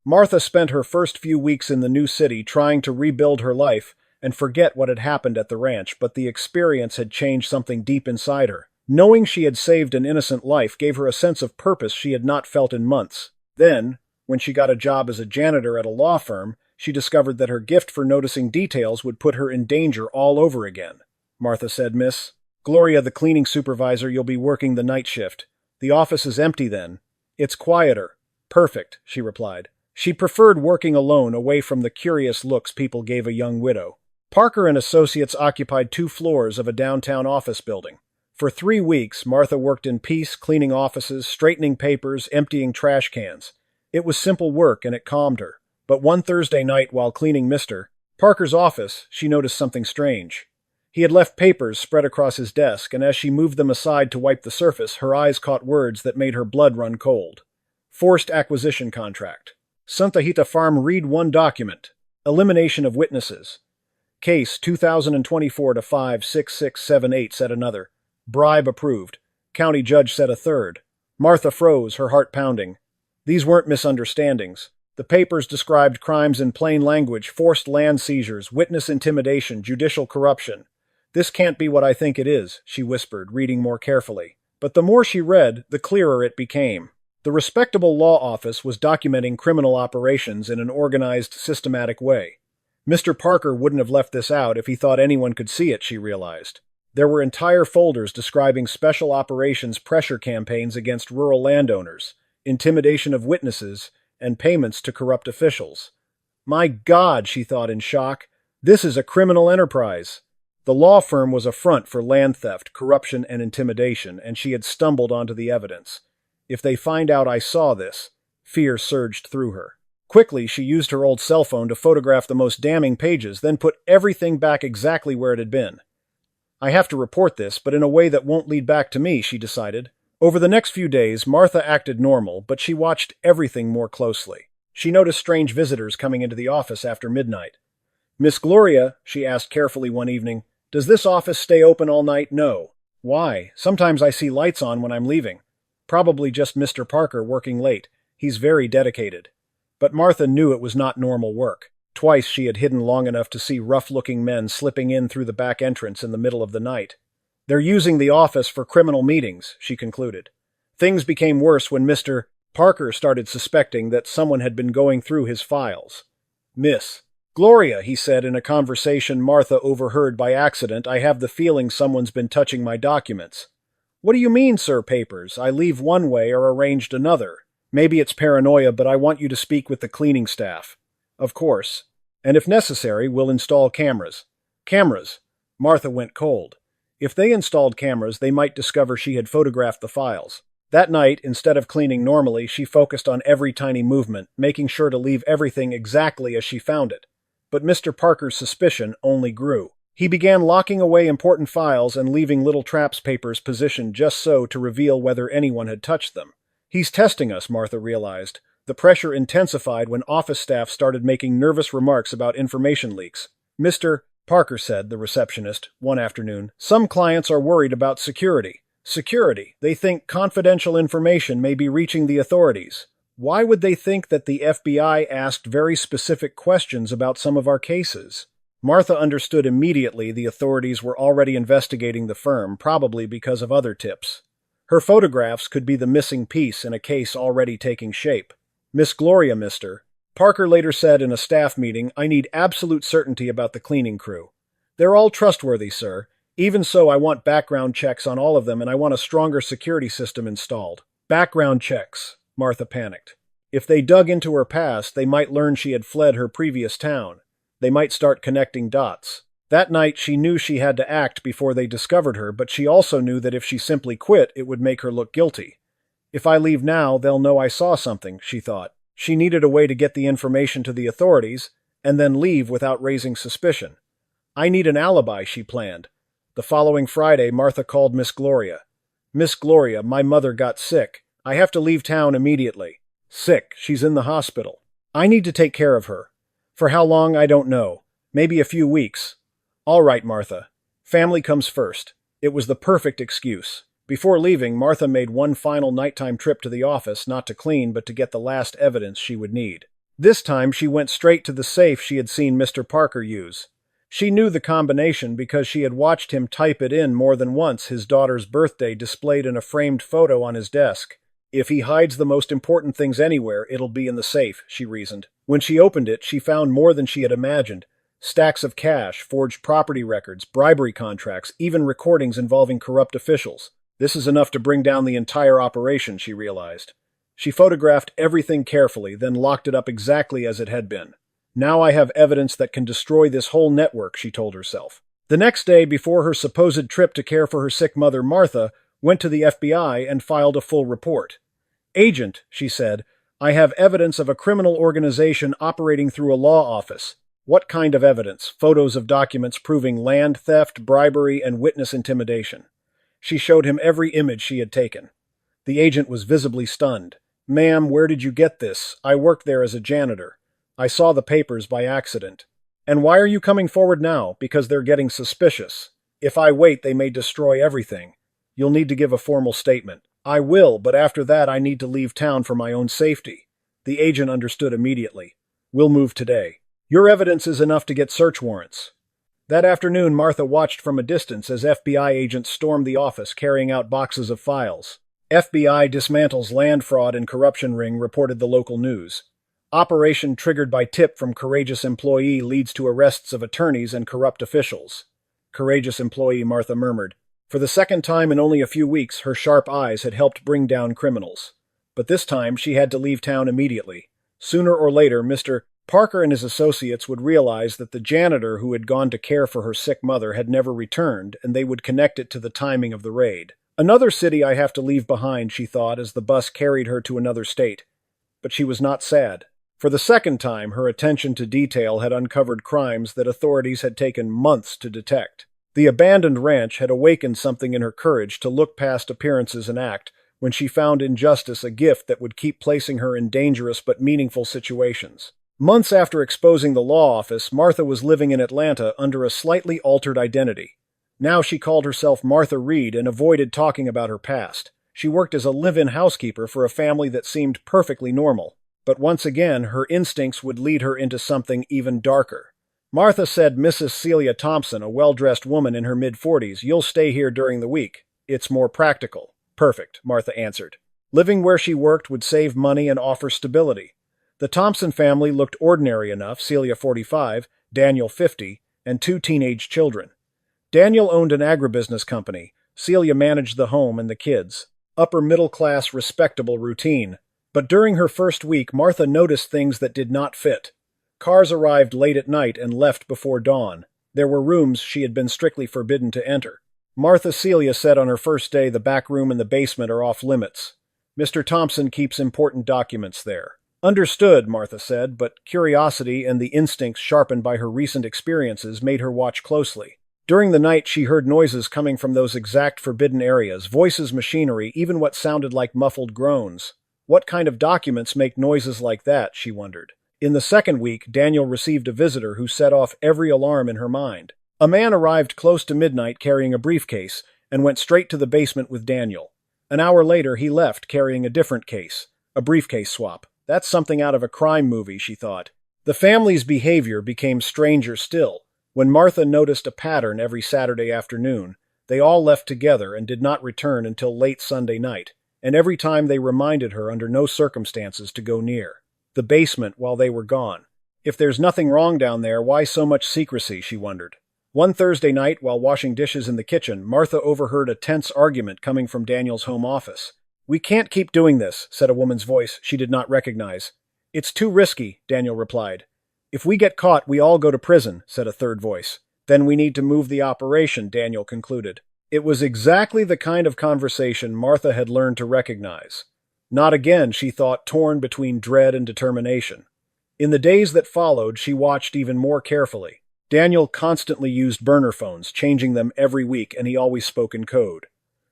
Martha spent her first few weeks in the new city trying to rebuild her life and forget what had happened at the ranch, but the experience had changed something deep inside her. Knowing she had saved an innocent life gave her a sense of purpose she had not felt in months. Then, when she got a job as a janitor at a law firm, she discovered that her gift for noticing details would put her in danger all over again. Martha said, "Miss Gloria, the cleaning supervisor, you'll be working the night shift. The office is empty then. It's quieter." "Perfect," she replied. She preferred working alone, away from the curious looks people gave a young widow. Parker and Associates occupied 2 floors of a downtown office building. For 3 weeks, Martha worked in peace, cleaning offices, straightening papers, emptying trash cans. It was simple work, and it calmed her. But one Thursday night, while cleaning Mr. Parker's office, she noticed something strange. He had left papers spread across his desk, and as she moved them aside to wipe the surface, her eyes caught words that made her blood run cold. Forced acquisition contract. Santa Hita Farm, read one document. Elimination of witnesses. Case 2024-56678, said another. Bribe approved. County judge said a third. Martha froze, her heart pounding. These weren't misunderstandings. The papers described crimes in plain language: forced land seizures, witness intimidation, judicial corruption. "This can't be what I think it is," she whispered, reading more carefully. But the more she read, the clearer it became. The respectable law office was documenting criminal operations in an organized, systematic way. Mr. Parker wouldn't have left this out if he thought anyone could see it, she realized. There were entire folders describing special operations pressure campaigns against rural landowners, intimidation of witnesses, and payments to corrupt officials. My God, she thought in shock, this is a criminal enterprise. The law firm was a front for land theft, corruption, and intimidation, and she had stumbled onto the evidence. If they find out I saw this, fear surged through her. Quickly, she used her old cell phone to photograph the most damning pages, then put everything back exactly where it had been. I have to report this, but in a way that won't lead back to me, she decided. Over the next few days, Martha acted normal, but she watched everything more closely. She noticed strange visitors coming into the office after midnight. "Miss Gloria," she asked carefully one evening, "does this office stay open all night?" "No." "Why? Sometimes I see lights on when I'm leaving." "Probably just Mr. Parker working late. He's very dedicated." But Martha knew it was not normal work. Twice she had hidden long enough to see rough-looking men slipping in through the back entrance in the middle of the night. "They're using the office for criminal meetings," she concluded. Things became worse when Mr. Parker started suspecting that someone had been going through his files. "Miss Gloria," he said in a conversation Martha overheard by accident, "I have the feeling someone's been touching my documents." "What do you mean, sir? Papers? I leave one way or arranged another." "Maybe it's paranoia, but I want you to speak with the cleaning staff." "Of course. And if necessary, we'll install cameras." "Cameras?" Martha went cold. If they installed cameras, they might discover she had photographed the files. That night, instead of cleaning normally, she focused on every tiny movement, making sure to leave everything exactly as she found it. But Mr. Parker's suspicion only grew. He began locking away important files and leaving little traps papers positioned just so to reveal whether anyone had touched them. "He's testing us," Martha realized. The pressure intensified when office staff started making nervous remarks about information leaks. "Mr. Parker," said the receptionist one afternoon, "some clients are worried about security." "Security? They think confidential information may be reaching the authorities." "Why would they think that the FBI asked very specific questions about some of our cases?" Martha understood immediately the authorities were already investigating the firm, probably because of other tips. Her photographs could be the missing piece in a case already taking shape. "Miss Gloria, Mr. Parker later said in a staff meeting, I need absolute certainty about the cleaning crew. They're all trustworthy, sir. Even so, I want background checks on all of them, and I want a stronger security system installed." "Background checks," Martha panicked. If they dug into her past, they might learn she had fled her previous town. They might start connecting dots. That night, she knew she had to act before they discovered her, but she also knew that if she simply quit, it would make her look guilty. "If I leave now, they'll know I saw something," she thought. She needed a way to get the information to the authorities, and then leave without raising suspicion. "I need an alibi," she planned. The following Friday, Martha called Miss Gloria. "Miss Gloria, my mother got sick. I have to leave town immediately." "Sick? She's in the hospital." "I need to take care of her. For how long, I don't know. Maybe a few weeks." "All right, Martha. Family comes first." It was the perfect excuse. Before leaving, Martha made one final nighttime trip to the office, not to clean, but to get the last evidence she would need. This time she went straight to the safe she had seen Mr. Parker use. She knew the combination because she had watched him type it in more than once, his daughter's birthday displayed in a framed photo on his desk. If he hides the most important things anywhere, it'll be in the safe, she reasoned. When she opened it, she found more than she had imagined. Stacks of cash, forged property records, bribery contracts, even recordings involving corrupt officials. This is enough to bring down the entire operation, she realized. She photographed everything carefully, then locked it up exactly as it had been. Now I have evidence that can destroy this whole network, she told herself. The next day, before her supposed trip to care for her sick mother, Martha went to the FBI and filed a full report. "Agent," she said, "I have evidence of a criminal organization operating through a law office." What kind of evidence? Photos of documents proving land theft, bribery, and witness intimidation. She showed him every image she had taken. The agent was visibly stunned. "Ma'am, where did you get this? I worked there as a janitor. I saw the papers by accident." "And why are you coming forward now?" "Because they're getting suspicious. If I wait, they may destroy everything. You'll need to give a formal statement." "I will, but after that I need to leave town for my own safety." The agent understood immediately. "We'll move today. Your evidence is enough to get search warrants." That afternoon, Martha watched from a distance as FBI agents stormed the office carrying out boxes of files. "FBI dismantles land fraud and corruption ring," reported the local news. "Operation triggered by tip from courageous employee leads to arrests of attorneys and corrupt officials." "Courageous employee," Martha murmured. For the second time in only a few weeks, her sharp eyes had helped bring down criminals. But this time, she had to leave town immediately. Sooner or later, Mr. Parker and his associates would realize that the janitor who had gone to care for her sick mother had never returned, and they would connect it to the timing of the raid. "Another city I have to leave behind," she thought as the bus carried her to another state. But she was not sad. For the second time, her attention to detail had uncovered crimes that authorities had taken months to detect. The abandoned ranch had awakened something in her courage to look past appearances and act when she found injustice a gift that would keep placing her in dangerous but meaningful situations. Months after exposing the law office, Martha was living in Atlanta under a slightly altered identity. Now she called herself Martha Reed and avoided talking about her past. She worked as a live-in housekeeper for a family that seemed perfectly normal. But once again, her instincts would lead her into something even darker. Martha said Mrs. Celia Thompson, a well-dressed woman in her mid-40s, "You'll stay here during the week. It's more practical." "Perfect," Martha answered. Living where she worked would save money and offer stability. The Thompson family looked ordinary enough, Celia 45, Daniel 50, and 2 teenage children. Daniel owned an agribusiness company. Celia managed the home and the kids. Upper middle class, respectable routine. But during her first week, Martha noticed things that did not fit. Cars arrived late at night and left before dawn. There were rooms she had been strictly forbidden to enter. Martha Celia said on her first day the back room and the basement are off limits. Mr. Thompson keeps important documents there. "Understood," Martha said, but curiosity and the instincts sharpened by her recent experiences made her watch closely. During the night, she heard noises coming from those exact forbidden areas, voices, machinery, even what sounded like muffled groans. What kind of documents make noises like that, she wondered. In the second week, Daniel received a visitor who set off every alarm in her mind. A man arrived close to midnight carrying a briefcase and went straight to the basement with Daniel. An hour later, he left carrying a different case, a briefcase swap. That's something out of a crime movie, she thought. The family's behavior became stranger still. When Martha noticed a pattern every Saturday afternoon, they all left together and did not return until late Sunday night, and every time they reminded her under no circumstances to go near the basement while they were gone. If there's nothing wrong down there, why so much secrecy, she wondered. One Thursday night, while washing dishes in the kitchen, Martha overheard a tense argument coming from Daniel's home office. "We can't keep doing this," said a woman's voice she did not recognize. "It's too risky," Daniel replied. "If we get caught, we all go to prison," said a third voice. "Then we need to move the operation," Daniel concluded. It was exactly the kind of conversation Martha had learned to recognize. Not again, she thought, torn between dread and determination. In the days that followed, she watched even more carefully. Daniel constantly used burner phones, changing them every week, and he always spoke in code.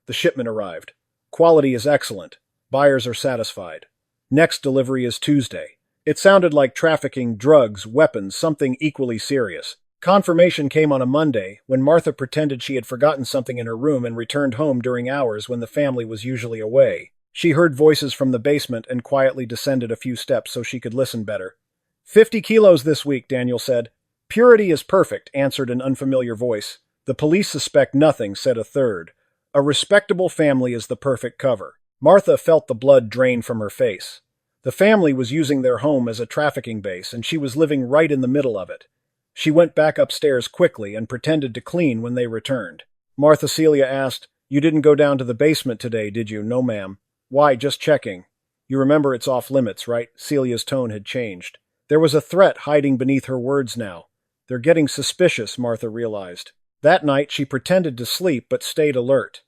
The shipment arrived. "Quality is excellent. Buyers are satisfied. Next delivery is Tuesday." It sounded like trafficking, drugs, weapons, something equally serious. Confirmation came on a Monday, when Martha pretended she had forgotten something in her room and returned home during hours when the family was usually away. She heard voices from the basement and quietly descended a few steps so she could listen better. 50 kilos this week, Daniel said. Purity is perfect, answered an unfamiliar voice. The police suspect nothing, said a third. A respectable family is the perfect cover. Martha felt the blood drain from her face. The family was using their home as a trafficking base, and she was living right in the middle of it. She went back upstairs quickly and pretended to clean when they returned. Martha Celia asked, "You didn't go down to the basement today, did you?" "No, ma'am." "Why, just checking." "You remember it's off limits, right?" Celia's tone had changed. There was a threat hiding beneath her words now. They're getting suspicious, Martha realized. That night she pretended to sleep but stayed alert.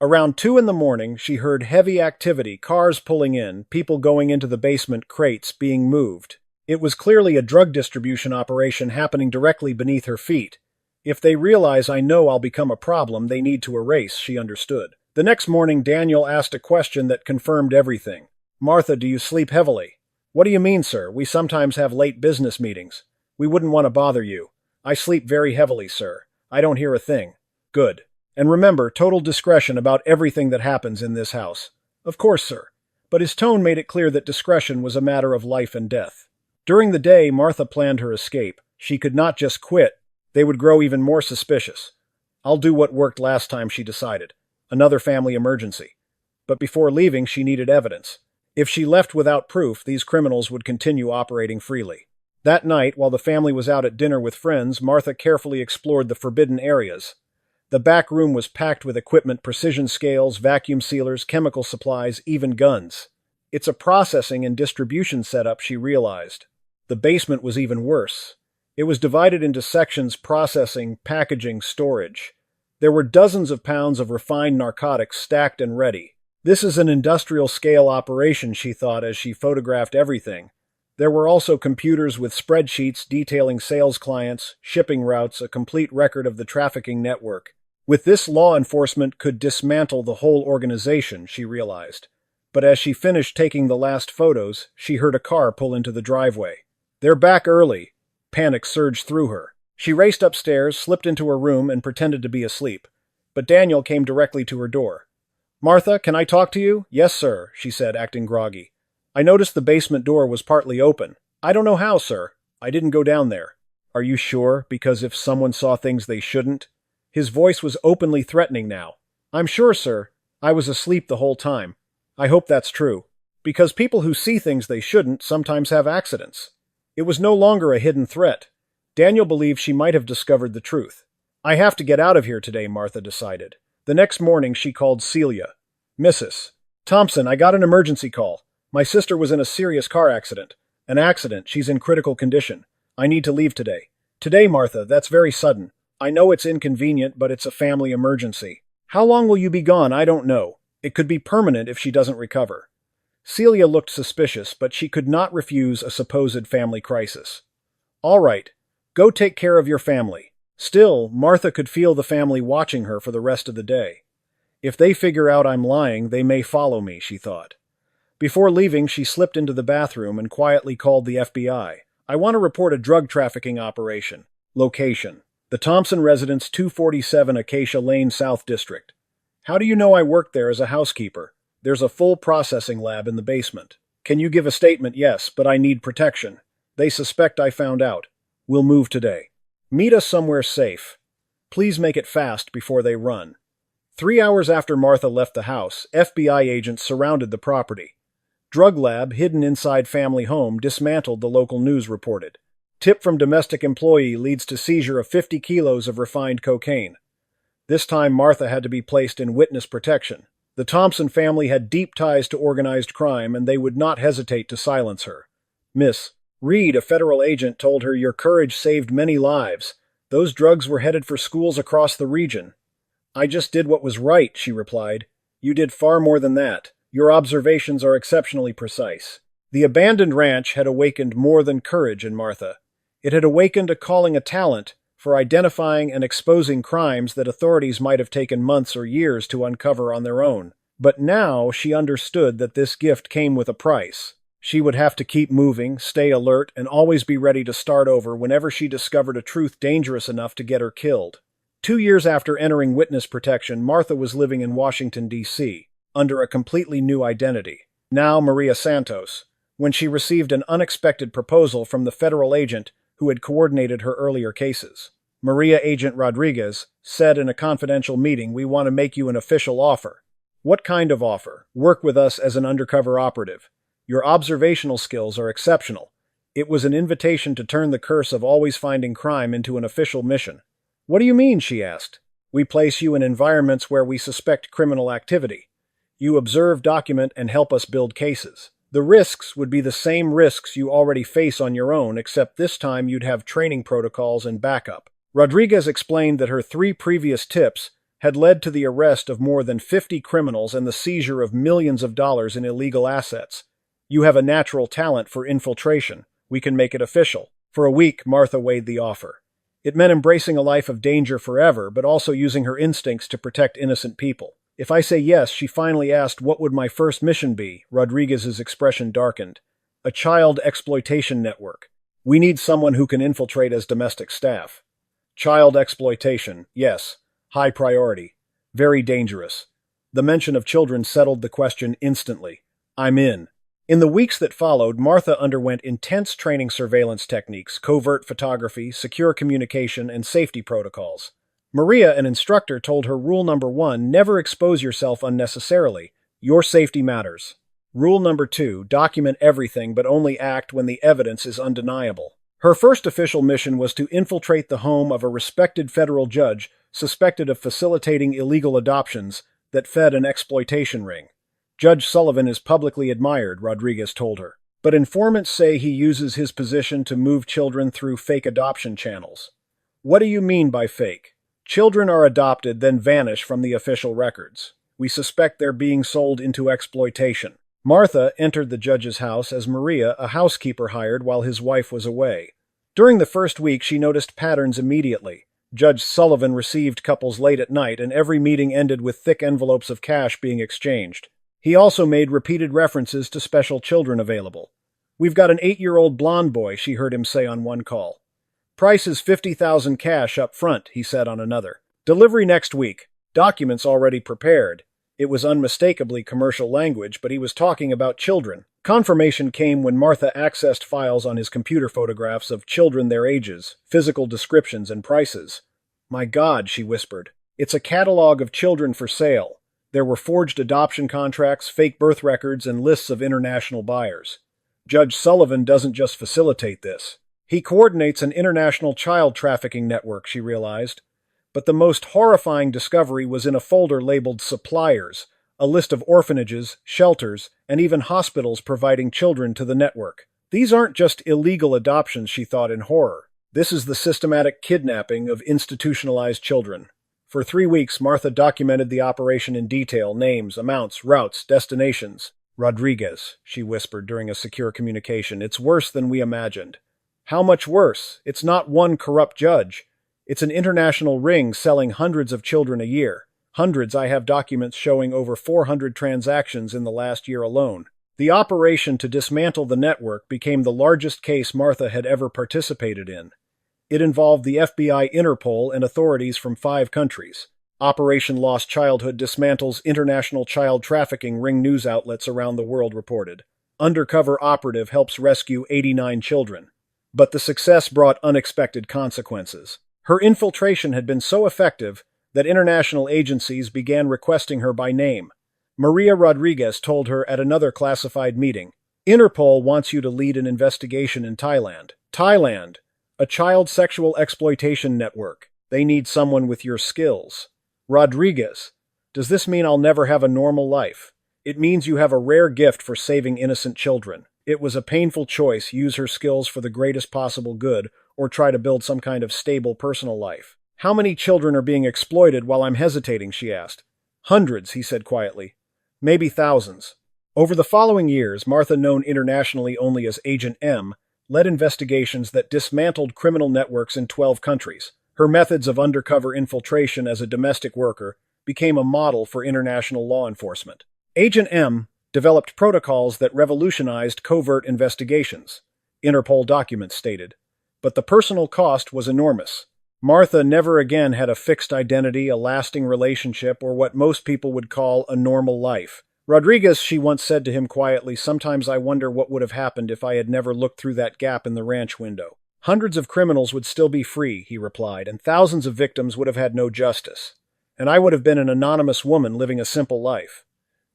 Around 2 in the morning, she heard heavy activity, cars pulling in, people going into the basement, crates being moved. It was clearly a drug distribution operation happening directly beneath her feet. If they realize I know I'll become a problem, they need to erase, she understood. The next morning, Daniel asked a question that confirmed everything. "Martha, do you sleep heavily?" "What do you mean, sir? We sometimes have late business meetings. We wouldn't want to bother you." "I sleep very heavily, sir. I don't hear a thing." "Good. And remember, total discretion about everything that happens in this house." "Of course, sir." But his tone made it clear that discretion was a matter of life and death. During the day, Martha planned her escape. She could not just quit. They would grow even more suspicious. "I'll do what worked last time," she decided. Another family emergency. But before leaving, she needed evidence. If she left without proof, these criminals would continue operating freely. That night, while the family was out at dinner with friends, Martha carefully explored the forbidden areas. The back room was packed with equipment, precision scales, vacuum sealers, chemical supplies, even guns. It's a processing and distribution setup, she realized. The basement was even worse. It was divided into sections: processing, packaging, storage. There were dozens of pounds of refined narcotics stacked and ready. This is an industrial-scale operation, she thought as she photographed everything. There were also computers with spreadsheets detailing sales clients, shipping routes, a complete record of the trafficking network. With this, law enforcement could dismantle the whole organization, she realized. But as she finished taking the last photos, she heard a car pull into the driveway. "They're back early." Panic surged through her. She raced upstairs, slipped into her room, and pretended to be asleep. But Daniel came directly to her door. "Martha, can I talk to you?" "Yes, sir," she said, acting groggy. "I noticed the basement door was partly open." "I don't know how, sir. I didn't go down there." "Are you sure? Because if someone saw things they shouldn't—" His voice was openly threatening now. "I'm sure, sir. I was asleep the whole time." "I hope that's true. Because people who see things they shouldn't sometimes have accidents." It was no longer a hidden threat. Daniel believed she might have discovered the truth. "I have to get out of here today," Martha decided. The next morning she called Celia. "Mrs. Thompson, I got an emergency call. My sister was in a serious car accident. An accident. She's in critical condition. I need to leave today." "Today, Martha? That's very sudden." "I know it's inconvenient, but it's a family emergency." "How long will you be gone?" "I don't know. It could be permanent if she doesn't recover." Celia looked suspicious, but she could not refuse a supposed family crisis. "All right. Go take care of your family." Still, Martha could feel the family watching her for the rest of the day. "If they figure out I'm lying, they may follow me," she thought. Before leaving, she slipped into the bathroom and quietly called the FBI. "I want to report a drug trafficking operation." Location: the Thompson residence, 247 Acacia Lane, South District. "How do you know I worked there as a housekeeper?" "There's a full processing lab in the basement." "Can you give a statement?" "Yes, but I need protection. They suspect I found out." "We'll move today." "Meet us somewhere safe. Please make it fast before they run." 3 hours after Martha left the house, FBI agents surrounded the property. Drug lab, hidden inside family home, dismantled, the local news reported. Tip from domestic employee leads to seizure of 50 kilos of refined cocaine. This time Martha had to be placed in witness protection. The Thompson family had deep ties to organized crime, and they would not hesitate to silence her. "Miss Reed," a federal agent told her, "your courage saved many lives. Those drugs were headed for schools across the region." "I just did what was right," she replied. "You did far more than that. Your observations are exceptionally precise." The abandoned ranch had awakened more than courage in Martha. It had awakened a calling, a talent for identifying and exposing crimes that authorities might have taken months or years to uncover on their own. But now she understood that this gift came with a price. She would have to keep moving, stay alert, and always be ready to start over whenever she discovered a truth dangerous enough to get her killed. 2 years after entering witness protection, Martha was living in Washington, D.C., under a completely new identity. Now Maria Santos. when she received an unexpected proposal from the federal agent who had coordinated her earlier cases. Maria Agent Rodriguez said in a confidential meeting, "We want to make you an official offer." "What kind of offer?" "Work with us as an undercover operative. Your observational skills are exceptional." It was an invitation to turn the curse of always finding crime into an official mission. "What do you mean?" she asked. "We place you in environments where we suspect criminal activity. You observe, document, and help us build cases. The risks would be the same risks you already face on your own, except this time you'd have training protocols and backup." Rodriguez explained that her 3 previous tips had led to the arrest of more than 50 criminals and the seizure of millions of dollars in illegal assets. "You have a natural talent for infiltration. We can make it official." For a week, Martha weighed the offer. It meant embracing a life of danger forever, but also using her instincts to protect innocent people. "If I say yes," she finally asked, "what would my first mission be?" Rodriguez's expression darkened. "A child exploitation network. We need someone who can infiltrate as domestic staff." Child exploitation, yes. High priority. Very dangerous. The mention of children settled the question instantly. "I'm in." In the weeks that followed, Martha underwent intense training surveillance techniques, covert photography, secure communication, and safety protocols. Maria, an instructor, told her rule number 1, never expose yourself unnecessarily. Your safety matters. Rule number 2, document everything but only act when the evidence is undeniable. Her first official mission was to infiltrate the home of a respected federal judge suspected of facilitating illegal adoptions that fed an exploitation ring. "Judge Sullivan is publicly admired," Rodriguez told her, "but informants say he uses his position to move children through fake adoption channels." "What do you mean by fake?" "Children are adopted, then vanish from the official records. We suspect they're being sold into exploitation." Martha entered the judge's house as Maria, a housekeeper hired while his wife was away. During the first week, she noticed patterns immediately. Judge Sullivan received couples late at night, and every meeting ended with thick envelopes of cash being exchanged. He also made repeated references to special children available. "We've got an 8-year-old blonde boy," she heard him say on one call. "Price is $50,000 cash up front," he said on another. "Delivery next week. Documents already prepared." It was unmistakably commercial language, but he was talking about children. Confirmation came when Martha accessed files on his computer, photographs of children, their ages, physical descriptions, and prices. "My God," she whispered. "It's a catalog of children for sale." There were forged adoption contracts, fake birth records, and lists of international buyers. Judge Sullivan doesn't just facilitate this. He coordinates an international child trafficking network, she realized. But the most horrifying discovery was in a folder labeled Suppliers, a list of orphanages, shelters, and even hospitals providing children to the network. These aren't just illegal adoptions, she thought in horror. This is the systematic kidnapping of institutionalized children. For 3 weeks, Martha documented the operation in detail: names, amounts, routes, destinations. "Rodriguez," she whispered during a secure communication, "it's worse than we imagined." "How much worse? It's not one corrupt judge. It's an international ring selling hundreds of children a year. Hundreds. I have documents showing over 400 transactions in the last year alone." The operation to dismantle the network became the largest case Martha had ever participated in. It involved the FBI, Interpol, and authorities from 5 countries. Operation Lost Childhood dismantles international child trafficking ring, news outlets around the world reported. Undercover operative helps rescue 89 children. But the success brought unexpected consequences. Her infiltration had been so effective that international agencies began requesting her by name. Maria Rodriguez told her at another classified meeting, "Interpol wants you to lead an investigation in Thailand." Thailand, a child sexual exploitation network. They need someone with your skills. "Rodriguez, does this mean I'll never have a normal life?" "It means you have a rare gift for saving innocent children." It was a painful choice: use her skills for the greatest possible good, or try to build some kind of stable personal life. "How many children are being exploited while I'm hesitating?" she asked. "Hundreds," he said quietly. "Maybe thousands." Over the following years, Martha, known internationally only as Agent M, led investigations that dismantled criminal networks in 12 countries. Her methods of undercover infiltration as a domestic worker became a model for international law enforcement. Agent M developed protocols that revolutionized covert investigations, Interpol documents stated. But the personal cost was enormous. Martha never again had a fixed identity, a lasting relationship, or what most people would call a normal life. Rodriguez, she once said to him quietly, sometimes I wonder what would have happened if I had never looked through that gap in the ranch window. Hundreds of criminals would still be free, he replied, and thousands of victims would have had no justice. And I would have been an anonymous woman living a simple life.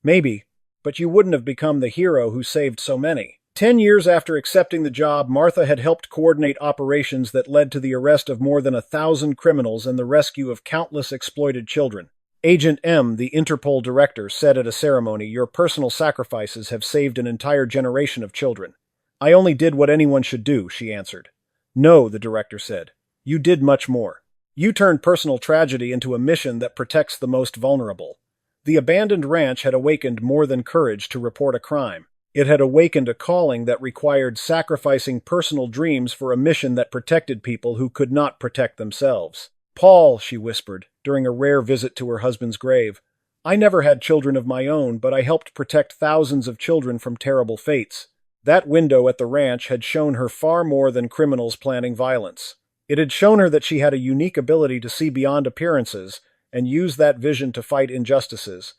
Maybe, but you wouldn't have become the hero who saved so many. 10 years after accepting the job, Martha had helped coordinate operations that led to the arrest of more than 1,000 criminals and the rescue of countless exploited children. Agent M, the Interpol director, said at a ceremony, "Your personal sacrifices have saved an entire generation of children." "I only did what anyone should do," she answered. "No," the director said. "You did much more. You turned personal tragedy into a mission that protects the most vulnerable." The abandoned ranch had awakened more than courage to report a crime. It had awakened a calling that required sacrificing personal dreams for a mission that protected people who could not protect themselves. "Paul," she whispered, during a rare visit to her husband's grave, "I never had children of my own, but I helped protect thousands of children from terrible fates." That window at the ranch had shown her far more than criminals planning violence. It had shown her that she had a unique ability to see beyond appearances and use that vision to fight injustices.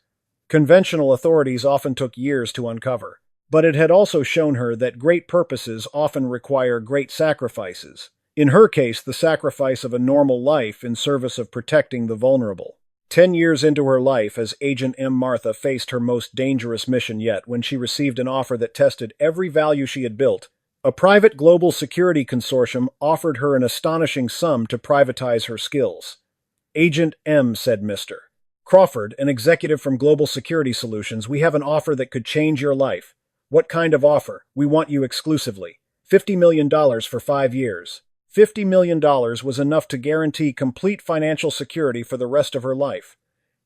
Conventional authorities often took years to uncover. But it had also shown her that great purposes often require great sacrifices. In her case, the sacrifice of a normal life in service of protecting the vulnerable. 10 years into her life as Agent M, Martha faced her most dangerous mission yet when she received an offer that tested every value she had built. A private global security consortium offered her an astonishing sum to privatize her skills. "Agent M," said Mr. Crawford, an executive from Global Security Solutions, "we have an offer that could change your life." "What kind of offer?" "We want you exclusively. $50 million for 5 years. $50 million was enough to guarantee complete financial security for the rest of her life.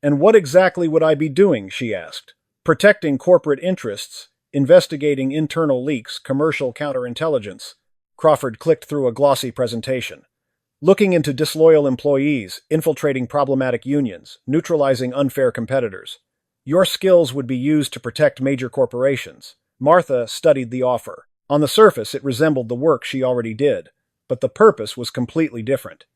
"And what exactly would I be doing?" she asked. "Protecting corporate interests, investigating internal leaks, commercial counterintelligence." Crawford clicked through a glossy presentation. "Looking into disloyal employees, infiltrating problematic unions, neutralizing unfair competitors. Your skills would be used to protect major corporations." Martha studied the offer. On the surface, it resembled the work she already did, but the purpose was completely different.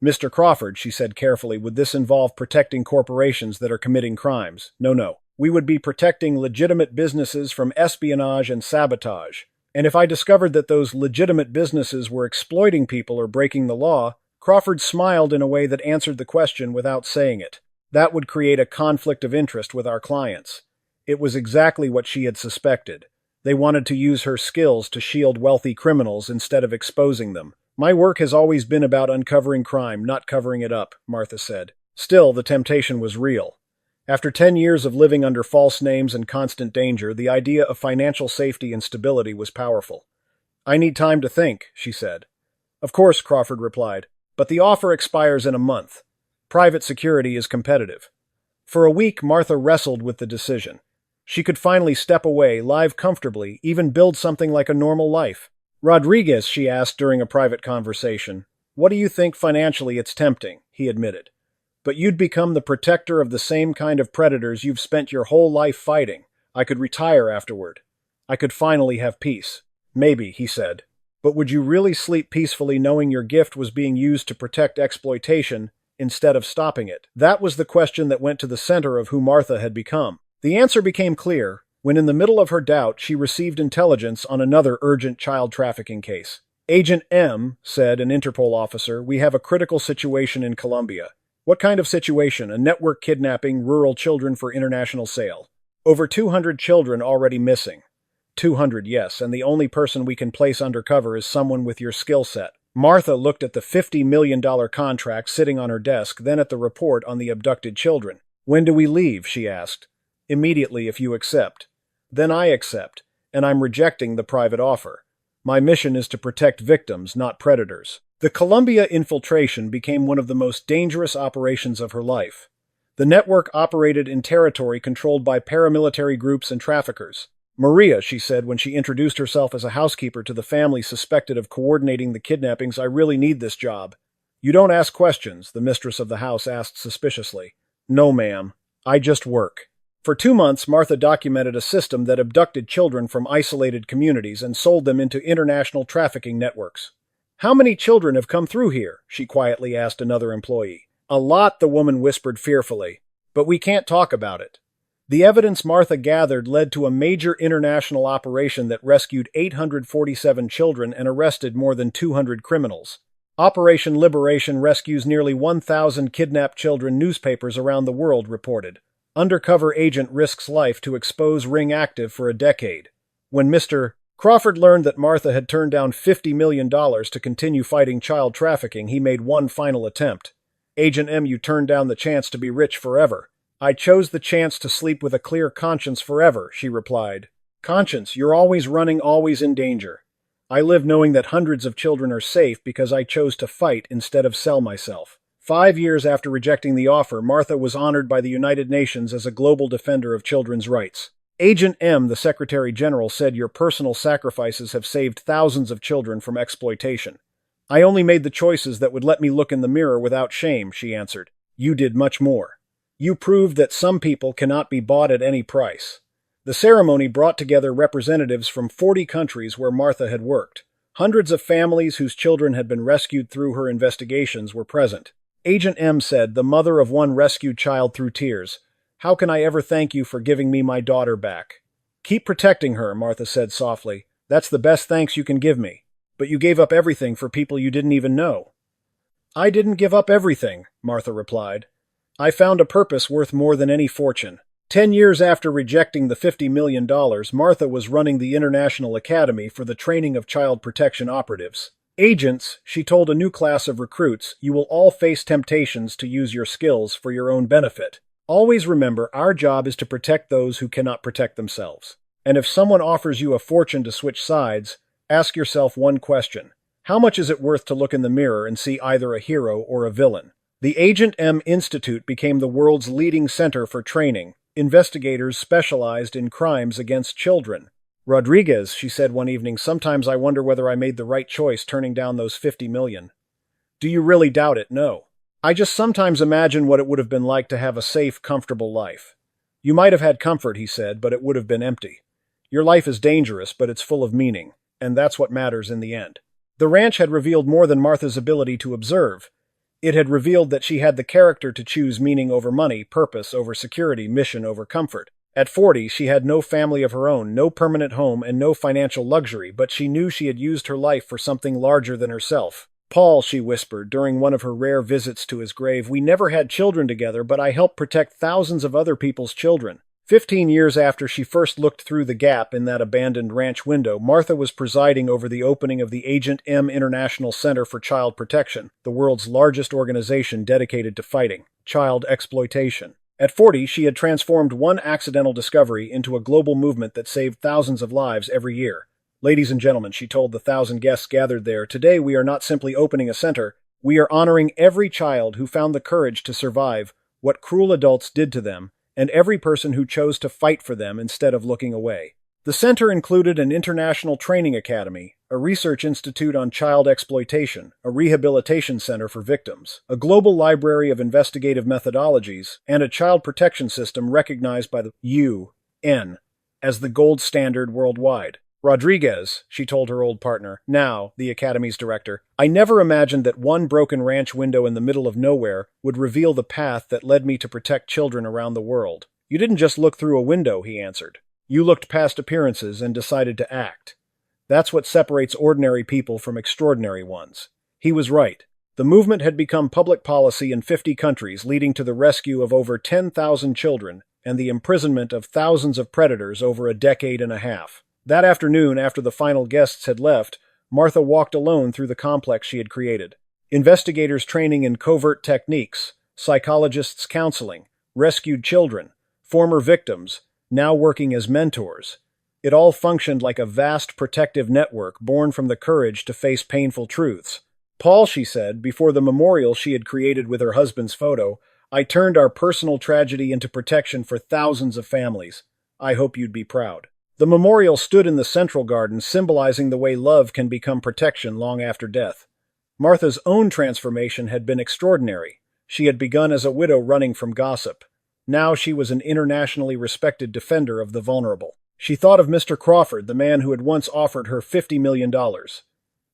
"Mr. Crawford," she said carefully, "would this involve protecting corporations that are committing crimes?" No. "We would be protecting legitimate businesses from espionage and sabotage. And if I discovered that those legitimate businesses were exploiting people or breaking the law," Crawford smiled in a way that answered the question without saying it. "That would create a conflict of interest with our clients." It was exactly what she had suspected. They wanted to use her skills to shield wealthy criminals instead of exposing them. "My work has always been about uncovering crime, not covering it up," Martha said. Still, the temptation was real. After 10 years of living under false names and constant danger, the idea of financial safety and stability was powerful. "I need time to think," she said. "Of course," Crawford replied, "but the offer expires in a month. Private security is competitive." For a week, Martha wrestled with the decision. She could finally step away, live comfortably, even build something like a normal life. "Rodriguez," she asked during a private conversation, "what do you think financially? It's tempting," he admitted. "But you'd become the protector of the same kind of predators you've spent your whole life fighting. I could retire afterward. I could finally have peace." "Maybe," he said. "But would you really sleep peacefully knowing your gift was being used to protect exploitation instead of stopping it?" That was the question that went to the center of who Martha had become. The answer became clear when, in the middle of her doubt, she received intelligence on another urgent child trafficking case. "Agent M," said an Interpol officer, "we have a critical situation in Colombia." "What kind of situation?" "A network kidnapping rural children for international sale. Over 200 children already missing." 200, yes, and the only person we can place undercover is someone with your skill set. Martha looked at the $50 million contract sitting on her desk, then at the report on the abducted children. "When do we leave?" she asked. "Immediately, if you accept." "Then I accept, and I'm rejecting the private offer. My mission is to protect victims, not predators." The Colombia infiltration became one of the most dangerous operations of her life. The network operated in territory controlled by paramilitary groups and traffickers. "Maria," she said when she introduced herself as a housekeeper to the family suspected of coordinating the kidnappings, "I really need this job." "You don't ask questions," the mistress of the house asked suspiciously. "No, ma'am. I just work." For 2 months, Martha documented a system that abducted children from isolated communities and sold them into international trafficking networks. "How many children have come through here?" she quietly asked another employee. "A lot," the woman whispered fearfully. "But we can't talk about it." The evidence Martha gathered led to a major international operation that rescued 847 children and arrested more than 200 criminals. Operation Liberation rescues nearly 1,000 kidnapped children, newspapers around the world reported. Undercover agent risks life to expose ring active for a decade. When Mr. Crawford learned that Martha had turned down $50 million to continue fighting child trafficking, he made one final attempt. Agent M, you turned down the chance to be rich forever. I chose the chance to sleep with a clear conscience forever, she replied. Conscience, you're always running, always in danger. I live knowing that hundreds of children are safe because I chose to fight instead of sell myself. 5 years after rejecting the offer, Martha was honored by the United Nations as a global defender of children's rights. Agent M, the Secretary General, said your personal sacrifices have saved thousands of children from exploitation. I only made the choices that would let me look in the mirror without shame, she answered. You did much more. You proved that some people cannot be bought at any price. The ceremony brought together representatives from 40 countries where Martha had worked. Hundreds of families whose children had been rescued through her investigations were present. Agent M said, the mother of one rescued child through tears, how can I ever thank you for giving me my daughter back? Keep protecting her, Martha said softly. That's the best thanks you can give me. But you gave up everything for people you didn't even know. I didn't give up everything, Martha replied. I found a purpose worth more than any fortune. 10 years after rejecting the $50 million, Martha was running the International Academy for the Training of Child Protection Operatives. Agents, she told a new class of recruits, you will all face temptations to use your skills for your own benefit. Always remember, our job is to protect those who cannot protect themselves. And if someone offers you a fortune to switch sides, ask yourself one question. How much is it worth to look in the mirror and see either a hero or a villain? The Agent M Institute became the world's leading center for training investigators specialized in crimes against children. Rodriguez, she said one evening, sometimes I wonder whether I made the right choice turning down those $50 million. Do you really doubt it? No. I just sometimes imagine what it would have been like to have a safe, comfortable life. You might have had comfort, he said, but it would have been empty. Your life is dangerous, but it's full of meaning, and that's what matters in the end. The ranch had revealed more than Martha's ability to observe. It had revealed that she had the character to choose meaning over money, purpose over security, mission over comfort. At 40, she had no family of her own, no permanent home, and no financial luxury, but she knew she had used her life for something larger than herself. Paul, she whispered during one of her rare visits to his grave, we never had children together, but I helped protect thousands of other people's children. 15 years after she first looked through the gap in that abandoned ranch window, Martha was presiding over the opening of the Agent M International Center for Child Protection, the world's largest organization dedicated to fighting child exploitation. At 40, she had transformed one accidental discovery into a global movement that saved thousands of lives every year. Ladies and gentlemen, she told the 1,000 guests gathered there, today we are not simply opening a center, we are honoring every child who found the courage to survive what cruel adults did to them, and every person who chose to fight for them instead of looking away. The center included an international training academy, a research institute on child exploitation, a rehabilitation center for victims, a global library of investigative methodologies, and a child protection system recognized by the UN as the gold standard worldwide. Rodriguez, she told her old partner, now the Academy's director, I never imagined that one broken ranch window in the middle of nowhere would reveal the path that led me to protect children around the world. You didn't just look through a window, he answered. You looked past appearances and decided to act. That's what separates ordinary people from extraordinary ones. He was right. The movement had become public policy in 50 countries, leading to the rescue of over 10,000 children and the imprisonment of thousands of predators over a decade and a half. That afternoon, after the final guests had left, Martha walked alone through the complex she had created. Investigators training in covert techniques, psychologists counseling, rescued children, former victims, now working as mentors. It all functioned like a vast protective network born from the courage to face painful truths. Paul, she said, before the memorial she had created with her husband's photo, I turned our personal tragedy into protection for thousands of families. I hope you'd be proud. The memorial stood in the central garden, symbolizing the way love can become protection long after death. Martha's own transformation had been extraordinary. She had begun as a widow running from gossip. Now she was an internationally respected defender of the vulnerable. She thought of Mr. Crawford, the man who had once offered her $50 million.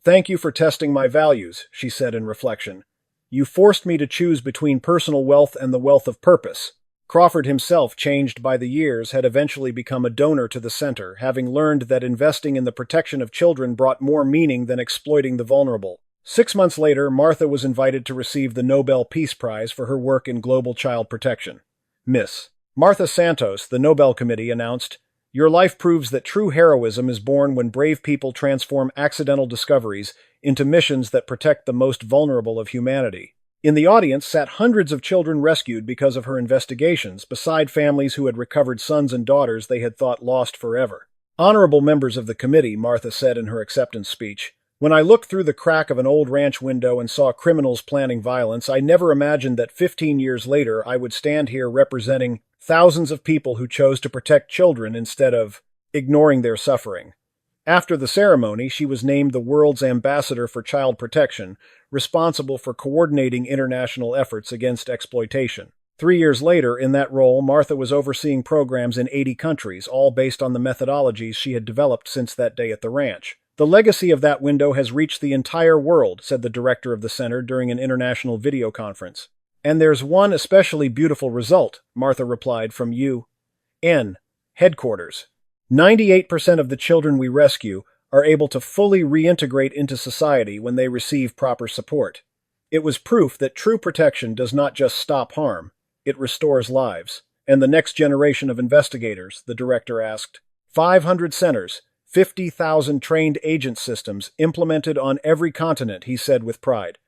Thank you for testing my values, she said in reflection. You forced me to choose between personal wealth and the wealth of purpose. Crawford himself, changed by the years, had eventually become a donor to the center, having learned that investing in the protection of children brought more meaning than exploiting the vulnerable. 6 months later, Martha was invited to receive the Nobel Peace Prize for her work in global child protection. Miss Martha Santos, the Nobel Committee, announced, "Your life proves that true heroism is born when brave people transform accidental discoveries into missions that protect the most vulnerable of humanity." In the audience sat hundreds of children rescued because of her investigations, beside families who had recovered sons and daughters they had thought lost forever. "Honorable members of the committee," Martha said in her acceptance speech, "when I looked through the crack of an old ranch window and saw criminals planning violence, I never imagined that 15 years later I would stand here representing thousands of people who chose to protect children instead of ignoring their suffering." After the ceremony, she was named the world's ambassador for child protection, responsible for coordinating international efforts against exploitation. 3 years later, in that role, Martha was overseeing programs in 80 countries, all based on the methodologies she had developed since that day at the ranch. "The legacy of that window has reached the entire world," said the director of the center during an international video conference. "And there's one especially beautiful result," Martha replied from UN headquarters. 98% of the children we rescue are able to fully reintegrate into society when they receive proper support. It was proof that true protection does not just stop harm, it restores lives. "And the next generation of investigators," the director asked. 500 centers, 50,000 trained agent systems implemented on every continent, he said with pride.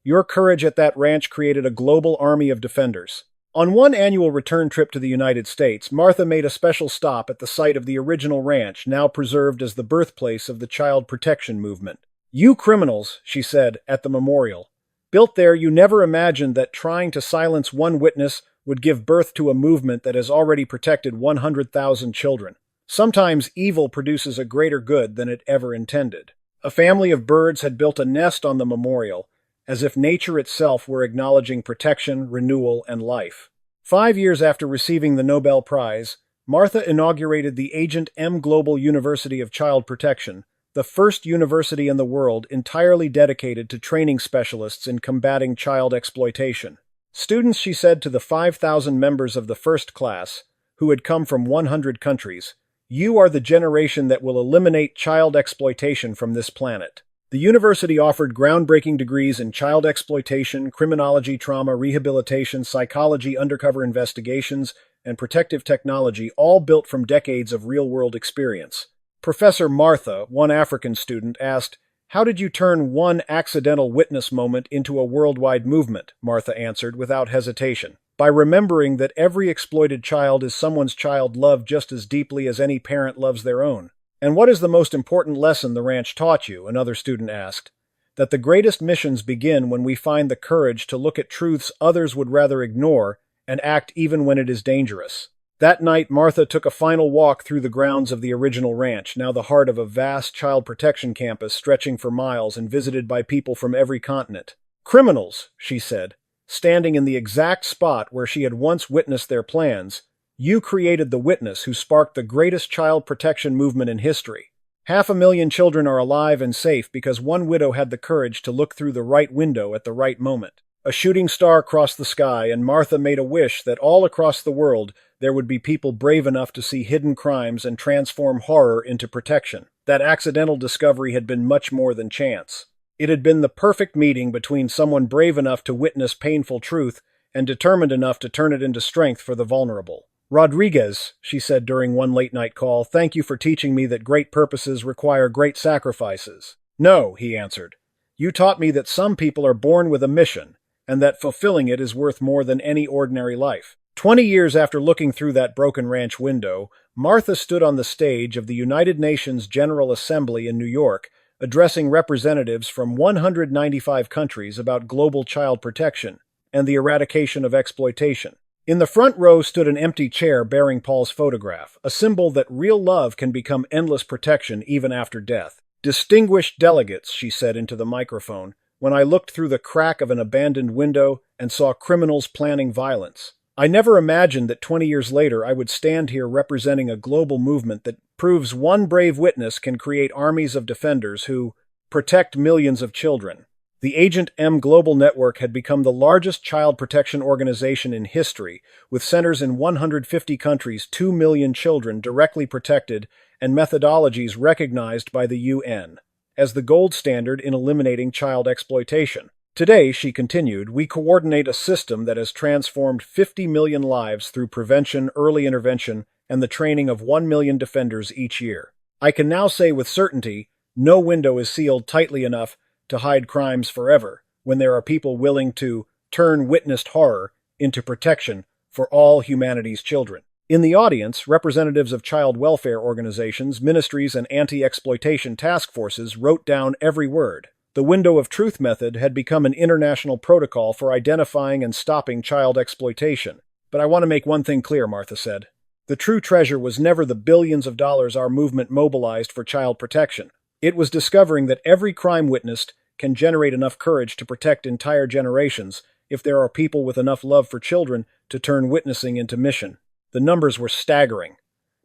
"Your courage at that ranch created a global army of defenders." On one annual return trip to the United States, Martha made a special stop at the site of the original ranch, now preserved as the birthplace of the child protection movement. "You criminals," she said at the memorial, "built there, you never imagined that trying to silence one witness would give birth to a movement that has already protected 100,000 children. Sometimes evil produces a greater good than it ever intended." A family of birds had built a nest on the memorial, as if nature itself were acknowledging protection, renewal, and life. 5 years after receiving the Nobel Prize, Martha inaugurated the Agent M Global University of Child Protection, the first university in the world entirely dedicated to training specialists in combating child exploitation. Students, she said to the 5,000 members of the first class, who had come from 100 countries, "You are the generation that will eliminate child exploitation from this planet." The university offered groundbreaking degrees in child exploitation, criminology, trauma, rehabilitation, psychology, undercover investigations, and protective technology, all built from decades of real-world experience. Professor Martha, one African student, asked, "How did you turn one accidental witness moment into a worldwide movement?" Martha answered without hesitation. "By remembering that every exploited child is someone's child loved just as deeply as any parent loves their own." "And what is the most important lesson the ranch taught you?" another student asked. "That the greatest missions begin when we find the courage to look at truths others would rather ignore and act even when it is dangerous." That night, Martha took a final walk through the grounds of the original ranch, now the heart of a vast child protection campus stretching for miles and visited by people from every continent. "Criminals," she said, standing in the exact spot where she had once witnessed their plans, "you created the witness who sparked the greatest child protection movement in history. 500,000 children are alive and safe because one widow had the courage to look through the right window at the right moment." A shooting star crossed the sky, and Martha made a wish that all across the world there would be people brave enough to see hidden crimes and transform horror into protection. That accidental discovery had been much more than chance. It had been the perfect meeting between someone brave enough to witness painful truth and determined enough to turn it into strength for the vulnerable. "Rodriguez," she said during one late-night call, "thank you for teaching me that great purposes require great sacrifices." "No," he answered. "You taught me that some people are born with a mission, and that fulfilling it is worth more than any ordinary life." 20 years after looking through that broken ranch window, Martha stood on the stage of the United Nations General Assembly in New York, addressing representatives from 195 countries about global child protection and the eradication of exploitation. In the front row stood an empty chair bearing Paul's photograph, a symbol that real love can become endless protection even after death. "Distinguished delegates," she said into the microphone, "when I looked through the crack of an abandoned window and saw criminals planning violence, I never imagined that 20 years later I would stand here representing a global movement that proves one brave witness can create armies of defenders who protect millions of children." The Agent M Global Network had become the largest child protection organization in history, with centers in 150 countries, 2 million children directly protected, and methodologies recognized by the UN as the gold standard in eliminating child exploitation. Today, she continued, we coordinate a system that has transformed 50 million lives through prevention, early intervention, and the training of 1 million defenders each year. I can now say with certainty, no window is sealed tightly enough to hide crimes forever when there are people willing to turn witnessed horror into protection for all humanity's children. In the audience, representatives of child welfare organizations, ministries, and anti-exploitation task forces wrote down every word. The Window of Truth method had become an international protocol for identifying and stopping child exploitation. But I want to make one thing clear, Martha said. The true treasure was never the billions of dollars our movement mobilized for child protection. It was discovering that every crime witnessed can generate enough courage to protect entire generations if there are people with enough love for children to turn witnessing into mission. The numbers were staggering.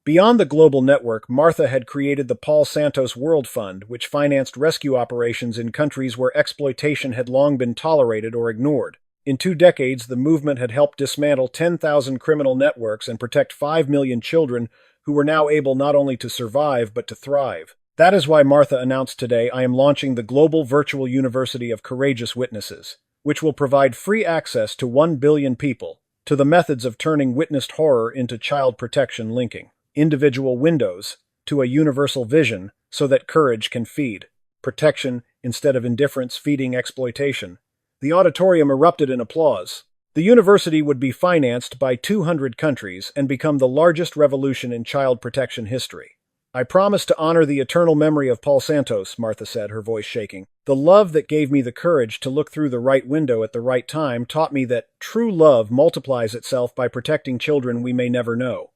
Beyond the global network, Martha had created the Paul Santos World Fund, which financed rescue operations in countries where exploitation had long been tolerated or ignored. In 2 decades, the movement had helped dismantle 10,000 criminal networks and protect 5 million children who were now able not only to survive but to thrive. That is why Martha announced today I am launching the Global Virtual University of Courageous Witnesses, which will provide free access to 1 billion people to the methods of turning witnessed horror into child protection, linking individual windows to a universal vision so that courage can feed protection instead of indifference feeding exploitation. The auditorium erupted in applause. The university would be financed by 200 countries and become the largest revolution in child protection history. I promise to honor the eternal memory of Paul Santos, Martha said, her voice shaking. The love that gave me the courage to look through the right window at the right time taught me that true love multiplies itself by protecting children we may never know.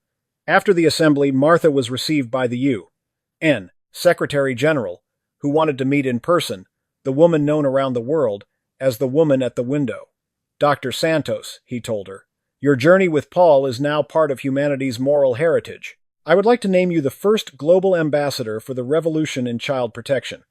After the assembly, Martha was received by the UN Secretary General, who wanted to meet in person, the woman known around the world as the woman at the window. Dr. Santos, he told her, your journey with Paul is now part of humanity's moral heritage. I would like to name you the first global ambassador for the revolution in child protection.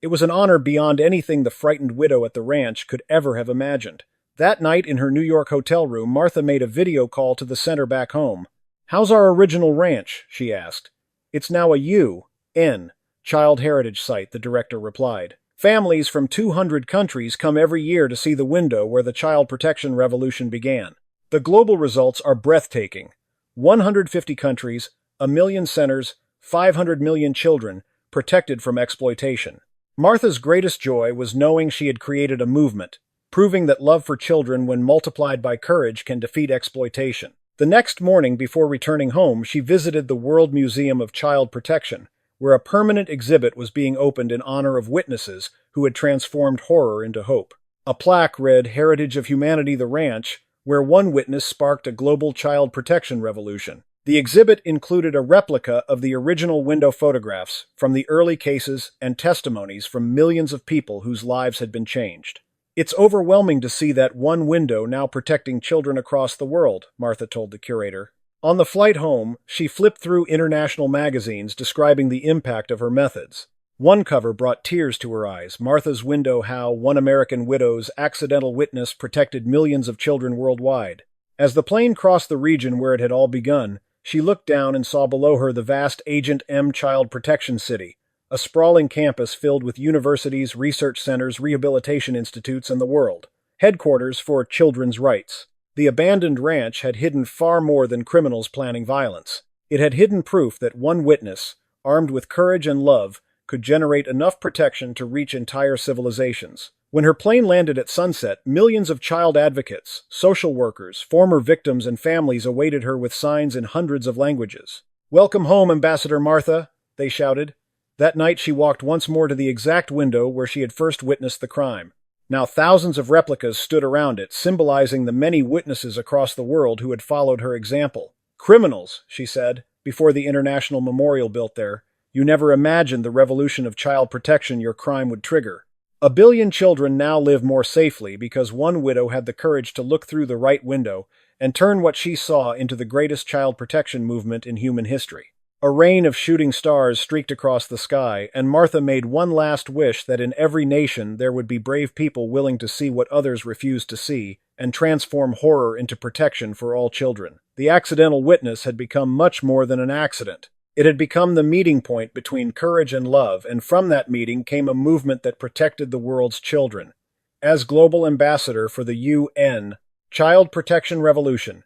It was an honor beyond anything the frightened widow at the ranch could ever have imagined. That night in her New York hotel room, Martha made a video call to the center back home. How's our original ranch? She asked. It's now a UN Child Heritage Site, the director replied. Families from 200 countries come every year to see the window where the child protection revolution began. The global results are breathtaking. 150 countries, 1 million centers, 500 million children protected from exploitation. Martha's greatest joy was knowing she had created a movement, proving that love for children when multiplied by courage can defeat exploitation. The next morning, before returning home, she visited the World Museum of Child Protection, where a permanent exhibit was being opened in honor of witnesses who had transformed horror into hope. A plaque read, Heritage of Humanity, the Ranch, where one witness sparked a global child protection revolution. The exhibit included a replica of the original window photographs from the early cases and testimonies from millions of people whose lives had been changed. It's overwhelming to see that one window now protecting children across the world, Martha told the curator. On the flight home, she flipped through international magazines describing the impact of her methods. One cover brought tears to her eyes, Martha's Window: How One American Widow's Accidental Witness Protected Millions of Children Worldwide. As the plane crossed the region where it had all begun, she looked down and saw below her the vast Agent M Child Protection City, a sprawling campus filled with universities, research centers, rehabilitation institutes, and the world. Headquarters for children's rights. The abandoned ranch had hidden far more than criminals planning violence. It had hidden proof that one witness, armed with courage and love, could generate enough protection to reach entire civilizations. When her plane landed at sunset, millions of child advocates, social workers, former victims, and families awaited her with signs in hundreds of languages. "Welcome home, Ambassador Martha," they shouted. That night she walked once more to the exact window where she had first witnessed the crime. Now thousands of replicas stood around it, symbolizing the many witnesses across the world who had followed her example. "Criminals," she said, before the International Memorial built there, "you never imagined the revolution of child protection your crime would trigger. 1 billion children now live more safely because one widow had the courage to look through the right window and turn what she saw into the greatest child protection movement in human history." A rain of shooting stars streaked across the sky, and Martha made one last wish that in every nation there would be brave people willing to see what others refused to see, and transform horror into protection for all children. The accidental witness had become much more than an accident. It had become the meeting point between courage and love, and from that meeting came a movement that protected the world's children. As global ambassador for the UN Child Protection Revolution,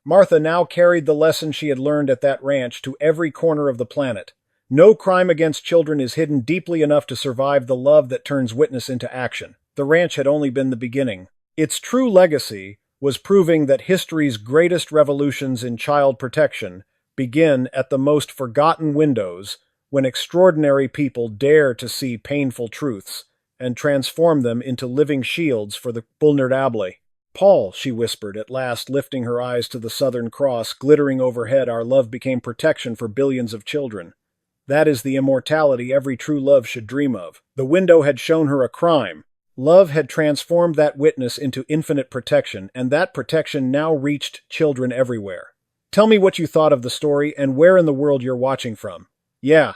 Martha now carried the lesson she had learned at that ranch to every corner of the planet. No crime against children is hidden deeply enough to survive the love that turns witness into action. The ranch had only been the beginning. Its true legacy was proving that history's greatest revolutions in child protection begin at the most forgotten windows, when extraordinary people dare to see painful truths and transform them into living shields for the vulnerable. "Paul," she whispered, at last lifting her eyes to the Southern Cross glittering overhead. "Our love became protection for billions of children. That is the immortality every true love should dream of." The window had shown her a crime. Love had transformed that witness into infinite protection, and that protection now reached children everywhere. "Tell me what you thought of the story and where in the world you're watching from." "Yeah,